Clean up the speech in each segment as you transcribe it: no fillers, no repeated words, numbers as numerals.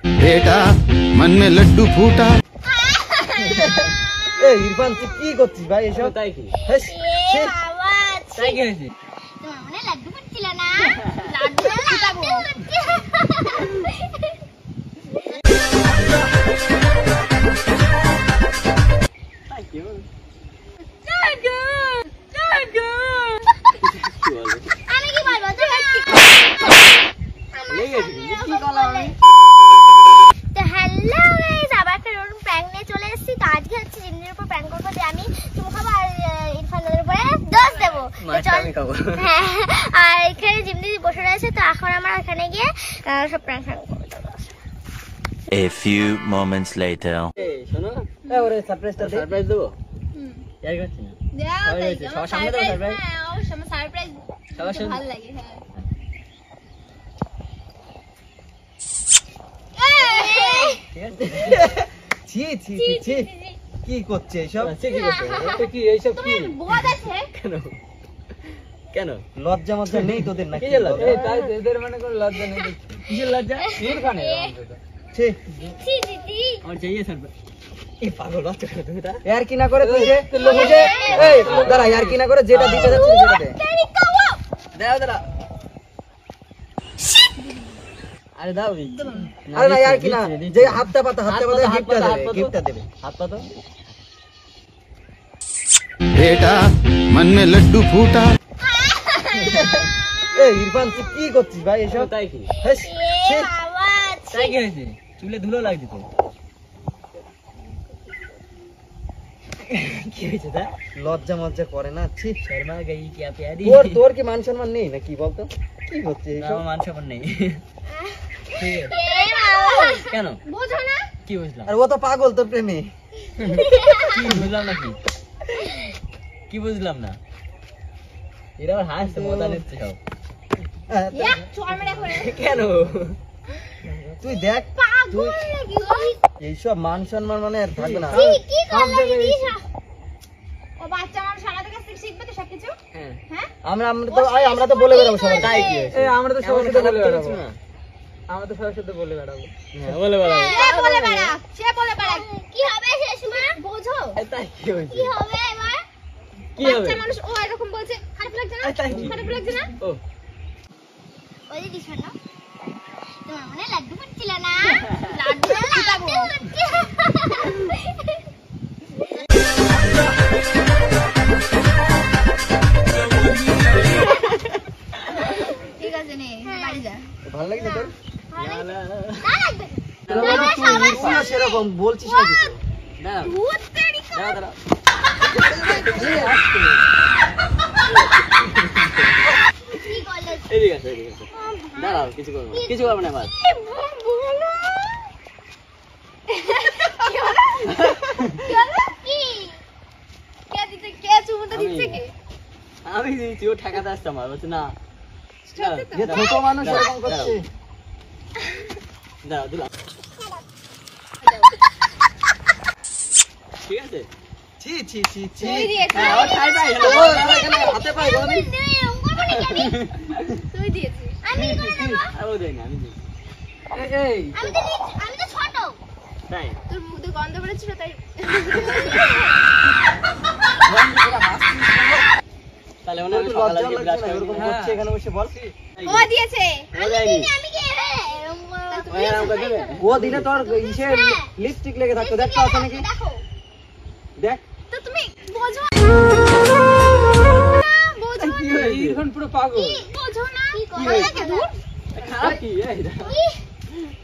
बेटा मन में लड्डू फूटा। ইরফান তুই কি করছিস ভাই এসব? তাই কি? তাই কি হয়েছে? তোমার মনে লাড্ডু ফুটছিল না? লাড্ডু ফুটাবো। তাই কি? আমি কি বলবো? কি বলা আমি? তো হ্যালো গাইস, আবার একটা নতুন প্র্যাঙ্ক নিয়ে চলে এসেছি। তো আজকে হচ্ছে জিমনির উপর প্র্যাঙ্ক করবো যে আমি চুমু খাবো আর ইরফানের উপরে দোষ দেবো। হ্যাঁ, আর এখানে জিমনি বসে রয়েছে। তো এখন আমরা এখানে গিয়ে সব প্র্যাঙ্ক করবো। A few moments later. এই শোনো, ওরে সারপ্রাইজটা দে। সারপ্রাইজ দেবো? ইয়ার করছি না। সবার সামনে দেবো সারপ্রাইজ? সারপ্রাইজ সবার সামনে ভালো লাগে। হ্যাঁ, ঠিক আছে? ছি ছি ছি ছি কি করছে এসব? আচ্ছা, কি করছো? এটা কি এইসব কি? বোধ আছে কেন? কেন? লজ্জা মজ্জা নেই তোদের নাকি? কি যে লজ্জা? এই তাই এদের মানে কোনো লজ্জা নেই দেখছি। কিসের লজ্জা? ইরফানের অন্তত। ছি ছি দিদি। আমার চাইয়ে সারপ্রাইজ। এই পাগল বাচ্চা করে তুমি এটা? यार কি না করে তুই যে এই দাঁড়া यार কি না করে যেটা দিতে যাচ্ছিস সেটা দে। দাও দাও। আরে দাও। আরে না यार কি না যে হাতটা পাতা গিফটটা দেবে। হাত পাতো। बेटा मन में लड्डू फूटा। ইরফান তুই কি করছিস ভাই এসব? তাই কি? ছি তাই কি হয়েছে? চুলে ধুলো লাগছে তো। কি হয়েছে তা? লজ্জা মজ্জা করে না? ছি শর্মা গই কি প্যারি। তোর কি মান সম্মান নেই নাকি বলতো? কি হচ্ছে এসব? আমার মান সম্মান নেই। ঠিক আছে। কেন? বুঝো না? কি বুঝলাম? আর ও তো পাগল তোর প্রেমে। কি বুঝলাম না কি? কি বুঝলাম না? এরা আবার হাসছে, মজা নিচ্ছে সব। এক চড় মেরে করে। কেন? তুই দেখ পাগল নাকি ওই? এইসব মান সম্মান মানে আর থাকবে না। কি করলে দিদি? ও বাচ্চা মানুষ সারা থেকে শিখবে তো সবকিছু। হ্যাঁ। হ্যাঁ, আমরা তো বলে বেড়াবো সবাই। তাই কি হয়েছে? এই আমরা তো সবার সাথে বলে বেড়াবো। না। আমরা তো সবার সাথে বলে বেড়াবো। হ্যাঁ, বলে বেড়াবো। সে বলে বেড়া। কি হবে শেষমা? বোঝো তাই কি হয়েছে? কি হবে এবার? কি হবে? বাচ্চা মানুষ ও এরকম বলছে, খারাপ লাগছে না? তাই কি? খারাপ লাগছে না? ও ওই দিদি শোনো, তোমার মনে লাড্ডু ফুটছিল না? লাড্ডু ফুটাবো। ঠিক আছে নে, বাড়ি যা। ভালো লাগে না তোর? না না না লাগবে। তুই সেরকম বলছিস না কিছু। না ভূত তেরি দাঁড়া দাঁড়া। কি করলে? এদিকে আছে এদিকে আছে। দাঁড়াও, কিছু করবো না, কিছু করবো না এবার। বলো। কি হলো? কি? কে দিতে? কে চুমুটা দিচ্ছে কে? আমি দিয়েছি, ও ঠেকাতে আসছে আমার, বলছে না। যে ছোট মানুষ এরকম করছে। দাঁড়াও দিলাম। ঠিক আছে? ছি ছি ছি ছি। তুই দিয়েছিস। হ্যাঁ, ও ঠাই পাই গেল। ও এখানে হাতে পায় গো। তুই দিয়েছিস। আমি করে দেবো। আর ও দেয় না, আমি দিই। এই আমি তো ছোট। তাই? তোর মুখে গন্ধ বেরোচ্ছিল তাই। তাহলে মনে হয় আমি তোর সকালে লজ্জা গিয়ে লাগছে ব্রাশ না? করে এরকম নিই। করছে এখানে বসে বল। ও দিয়েছে। ও দেয়নি। আমি কি ও এরকম করে দেবে? ও দিনে তোর ইসে লিপস্টিক লেগে থাকতো, দেখ তো আছে নাকি? দেখো। দেখ তো তুমি বোঝো না, বোঝো কি না। হয়েছে? এখন পুরো পাগল। কি বোঝো না? কি কি করলে হয়েছে? কে দূর? খারাপ কি? এই দাঁড়া। কি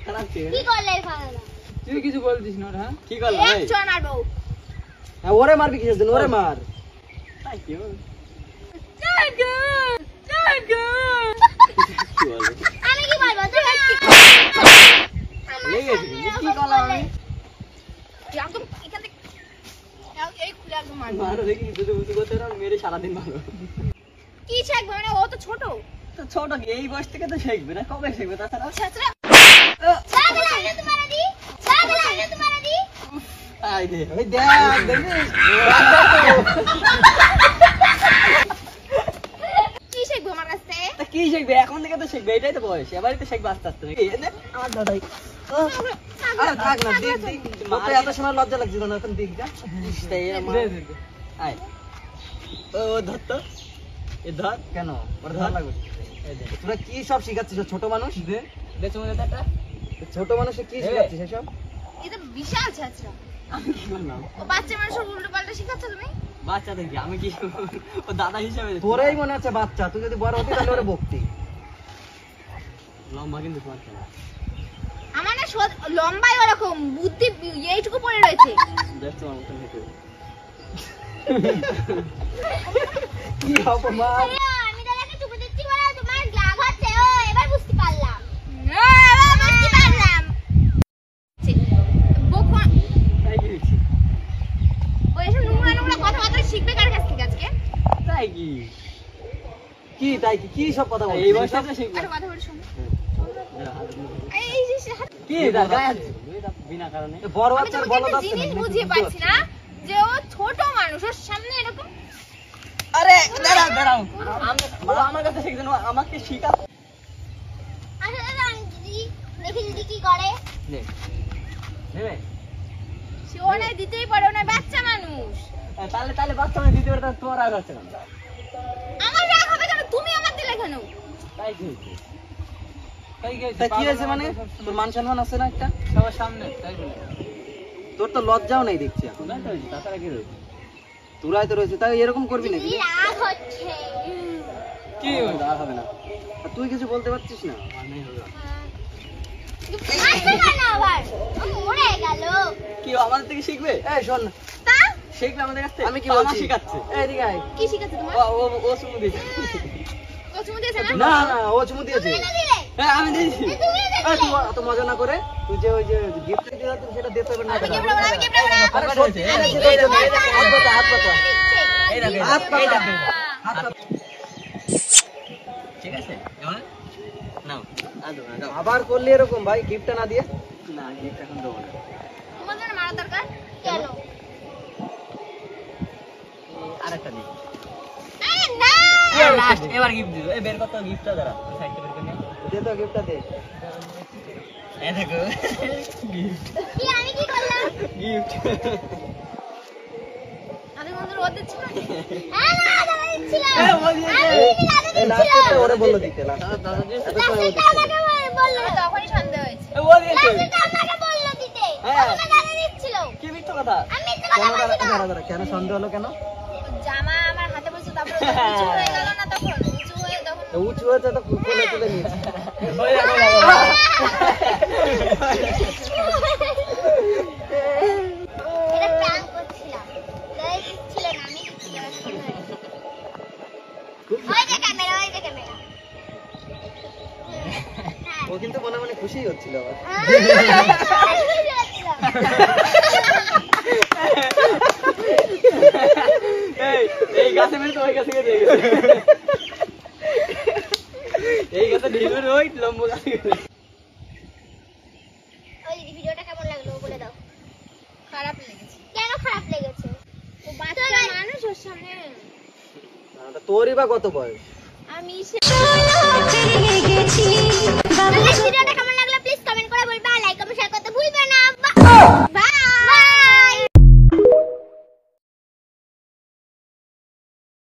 খারাপ কি? কি করলে ফালা? তুই কিছু বলছিস না হ্যাঁ? কি করলাম? এক এই? চড় মারবো। ওরে মারবি কিসের জন্য? ওরে মার। তাই কি হলো? জাগো জাগো। কি বলবো? আমি কি বলবো? তুই লেগেছে কিন্তু, কি করলাম আমি? একদম এখান থেকে এই খুলে একদম মার। মারো দেখি, যদি উঁচু করতে পারো, মেরে সারাদিন মারো। কি শিখবে মানে? ও তো ছোট। তো ছোট কি, এই বয়স থেকে তো শিখবে না, কবে শিখবে? তাছাড়া ছাত্রা ছাত্রা আমি তোমার দি ছাত্রা আমি তোমার দি। I they. ওই দেখ দেখিস? কি শিখবো আমার কাছ থেকে? তা কি শিখবে? এখন থেকে তো শিখবে, এটাই তো বয়স, এবারই তো শিখবে আস্তে আস্তে। এই নে, আমার দাদাই। আরে থাক না, দিক দিক। তোর তো এত সময় লজ্জা লাগছিল না, এখন দিক যা। আয় ও ধর তো এ ধর কেন? ওর ভালো লাগবে। এই দে তোরা কি সব শিখাচ্ছিস? ও ছোট মানুষ? দে চুমু দে একটা ছোট মানুষে কি শিখাচ্ছিস এসব? এটা বিশাল ছাত্রা আমি কি করলাম ও বাচ্চা মানুষের উল্টো পাল্টা শিখাচ্ছ তুমি বাচ্চা দেখি আমি কি ও দাদা হিসাবে তোরাই মনে আছে বাচ্চা, তুই যদি বড় হতি তাহলে ওরা বকতি। লম্বা কিন্তু তোমার খেলা আমার না লম্বাই ওরকম বুদ্ধি এইটুকু পড়ে রয়েছে দেখ তোমার মতন হেঁটে কি অপমান! আমি দাদাকে চুপ দিচ্ছি বলে তোমার রাগ হচ্ছে ও এবার বুঝতে পারলাম এবার বুঝতে পারলাম বকওয়া তাই কি হয়েছে ও এসব নোংরা নোংরা কথাবার্তা শিখবে কার কাছ থেকে আজকে তাই কি কি তাই কি? কি সব কথা বলছিস? এই বয়সে তো শিখবো একটা কথা বলে শোন এই যে কি এটা গায়ে হাত দিবি? এটা বিনা কারণে এ বড় আমি বাচ্চার তোমাকে বলো একটা জিনিস বুঝিয়ে পাচ্ছি না যে ও ছোট মানুষ ওর সামনে এরকম আরে দাঁড়াও দাঁড়াও আমার কাছে শিখছেন আমাকে শিখা আচ্ছা দাদা আমি দিদি দেখি দিদি কি করে নে নেবে সে ওনায় দিতেই পারে ওনার বাচ্চা মানুষ তাহলে তাহলে বাচ্চা মানে দিতে পারে তাহলে তোমার আগে হচ্ছে না আমার রাগ হবে কেন তুমি আমার দিলে কেন তাই কি হয়েছে তাই কি হয়েছে তা কি হয়েছে মানে? তোর মান সম্মান আছে না একটা? সবার সামনে তাই বলে তোর তো লজ্জাও নেই দেখছি এখন। কোথায় তো হয়েছে তাছাড়া কি রয়েছে তোরাই তো রয়েছে, তাই এরকম করবি নাকি? দিদি রাগ হচ্ছে কি হয়েছে আর হবে না আর তুই কিছু বলতে পারছিস না? মানে হবে না। আসবে কেন আবার ও মরে গেল কি ও আমাদের থেকে শিখবে এই শোন, তা শিখবে আমাদের কাছ থেকে আমি কি আমার বলছি? শিখাচ্ছে এই এদিকে আয়। কি শিখাচ্ছে তোমার ও চুমু দিয়েছে ও চুমু দিয়েছে না না না, ও চুমু দিয়েছে। তুমি না দিলে হ্যাঁ আমি দিয়েছি তুমি না এই, তুই দিলে অত মজা না করে তুই যে ওই যে গিফট দিতে তুমি সেটা দিতে পারবে না। আমি কি বলবো আমি কি বলবো আরে সত্যি আমি এই দেখো, এই দেখো, হাত পাতা, হাত পাতা। এই দেখো হাত পাতা। এই দেখো হাত পাতা। ঠিক আছে এবার নাও আদো নাও আবার করলি এরকম ভাই, গিফটটা না দিয়ে? না গিফট এখন দেবো না তোমার জন্য মারা দরকার কেন আরেকটা দিই আরে না লাস্ট এবার গিফট দিও এই বের কত গিফটটা দাঁড়া সাইডে বের করে নে দে তো গিফটটা দে। এই দেখো গিফট কি আমি কি করলাম গিফট আমি কোন রোদ দিচ্ছি না হ্যাঁ না দাদা দিচ্ছিলাম এ, ও দিয়েছে। আমি দাদা এই লাস্টটা দিচ্ছিলাম ওরে বললো দিতে, last টা। দাদা দিয়েছে এত সময় ও লাস্টটা দিচ্ছে। আমাকে বললো তখনই সন্দেহ হয়েছে ও দিয়েছে লাস্টটা আমাকে বললো দিতে হ্যাঁ। তখন দাদা দিচ্ছিল কি মিথ্যা কথা আমি মিথ্যে কেন কথা বলছি না দাঁড়া দাঁড়া, কেন সন্দেহ হলো কেন? জামা আমার হাতে বসে তারপরে উঁচু হয়ে গেল না তখন উঁচু হয়ে তখন তো উঁচু হয়েছে তো কোলে তুলে নিয়েছি। ওই দেখো দেখো এটা প্র্যাঙ্ক করছিলাম দাদা দিচ্ছিল না আমি দিচ্ছিলাম ওই যে ক্যামেরা ও কিন্তু মনে মনে খুশি হচ্ছিল আবার। এই গাছে মেরে তো ওই গাছে গিয়ে দিয়ে গেছে এই গাছে ঢিলুর ওই লম্বু গাছে গেছে ওই ভিডিওটা কেমন লাগলো বলে দাও খারাপ লেগেছে কেন খারাপ লেগেছে ও বাচ্চা মানুষ ওর সামনে তা তোরই বা কত বয়স? আমি ভিডিওটা কেমন লাগলো প্লিজ কমেন্ট করে বলবে আর লাইক কমেন্ট শেয়ার করতে ভুলবে না